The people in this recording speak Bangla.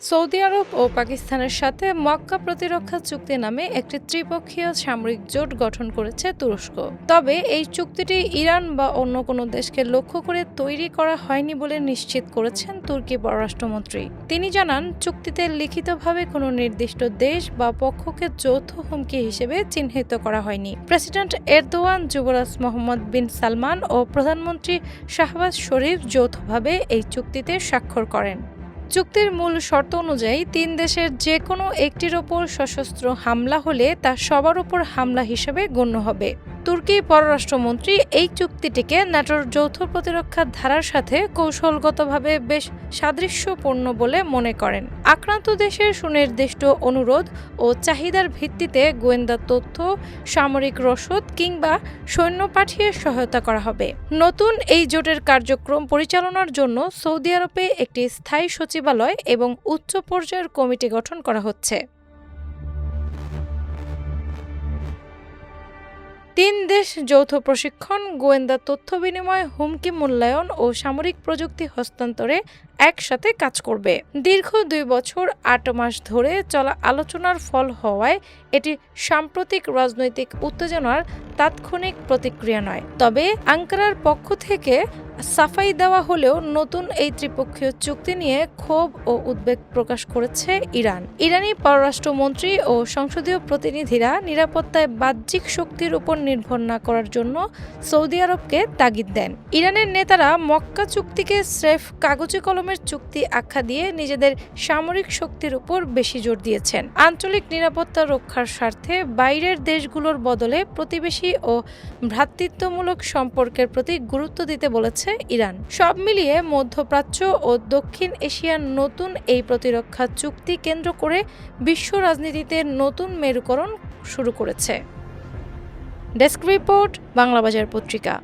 সৌদি আরব ও পাকিস্তানের সাথে মক্কা প্রতিরক্ষা চুক্তি নামে একটি ত্রিপক্ষীয় সামরিক জোট গঠন করেছে তুরস্ক। তবে এই চুক্তিটি ইরান বা অন্য কোনো দেশকে লক্ষ্য করে তৈরি করা হয়নি বলে নিশ্চিত করেছেন তুর্কি পররাষ্ট্রমন্ত্রী। তিনি জানান, চুক্তিতে লিখিতভাবে কোনো নির্দিষ্ট দেশ বা পক্ষকে যৌথ হুমকি হিসেবে চিহ্নিত করা হয়নি। প্রেসিডেন্ট এরদোয়ান, যুবরাজ মোহাম্মদ বিন সালমান ও প্রধানমন্ত্রী শাহবাজ শরীফ যৌথভাবে এই চুক্তিতে স্বাক্ষর করেন। চুক্তির মূল শর্ত অনুযায়ী ৩ দেশের যে কোনো একটির ওপর সশস্ত্র হামলা হলে তা সবার উপর হামলা হিসেবে গণ্য হবে। তুর্কি পররাষ্ট্রমন্ত্রী এই চুক্তিটিকে ন্যাটোর যৌথ প্রতিরক্ষা ধারার সাথে কৌশলগতভাবে বেশ সাদৃশ্যপূর্ণ বলে মনে করেন। আক্রান্ত দেশের সুনির্দিষ্ট অনুরোধ ও চাহিদার ভিত্তিতে গোয়েন্দা তথ্য, সামরিক রসদ কিংবা সৈন্য পাঠিয়ে সহায়তা করা হবে। নতুন এই জোটের কার্যক্রম পরিচালনার জন্য সৌদি আরবে একটি স্থায়ী সচিবালয় এবং উচ্চ পর্যায়ের কমিটি গঠন করা হচ্ছে। ৩ দেশ যৌথ প্রশিক্ষণ, গোয়েন্দা তথ্য বিনিময়, হুমকি মূল্যায়ন ও সামরিক প্রযুক্তি হস্তান্তরে একসাথে কাজ করবে। দীর্ঘ ২ বছর ৮ মাস ধরে চলা আলোচনার ফল হওয়ায় এটি সাম্প্রতিক রাজনৈতিক উত্তেজনার তাৎক্ষণিক প্রতিক্রিয়া নয়। তবে আঙ্কারার পক্ষ থেকে সাফাই দেওয়া হলেও নতুন এই ত্রিপক্ষীয় চুক্তি নিয়ে ক্ষোভ ও উদ্বেগ প্রকাশ করেছে ইরান। ইরানি পররাষ্ট্রমন্ত্রী ও সংসদীয় প্রতিনিধিরা নিরাপত্তায় বাহ্যিক শক্তির উপর নির্ভর না করার জন্য সৌদি আরবকে তাগিদ দেন। ইরানের নেতারা মক্কা চুক্তিকে স্রেফ কাগজে কলমের চুক্তি আখ্যা দিয়ে নিজেদের সামরিক শক্তির উপর বেশি জোর দিয়েছেন। আঞ্চলিক নিরাপত্তা রক্ষার স্বার্থে বাইরের দেশগুলোর বদলে প্রতিবেশী ও ভ্রাতৃত্বমূলক সম্পর্কের প্রতি গুরুত্ব দিতে বলেছে ইরান। সব মিলিয়ে মধ্যপ্রাচ্য ও দক্ষিণ এশিয়ার নতুন এই প্রতিরক্ষা চুক্তি কেন্দ্র করে বিশ্ব রাজনীতিতে নতুন মেরুকরণ শুরু করেছে। ডেস্ক রিপোর্ট, বাংলাবাজার পত্রিকা।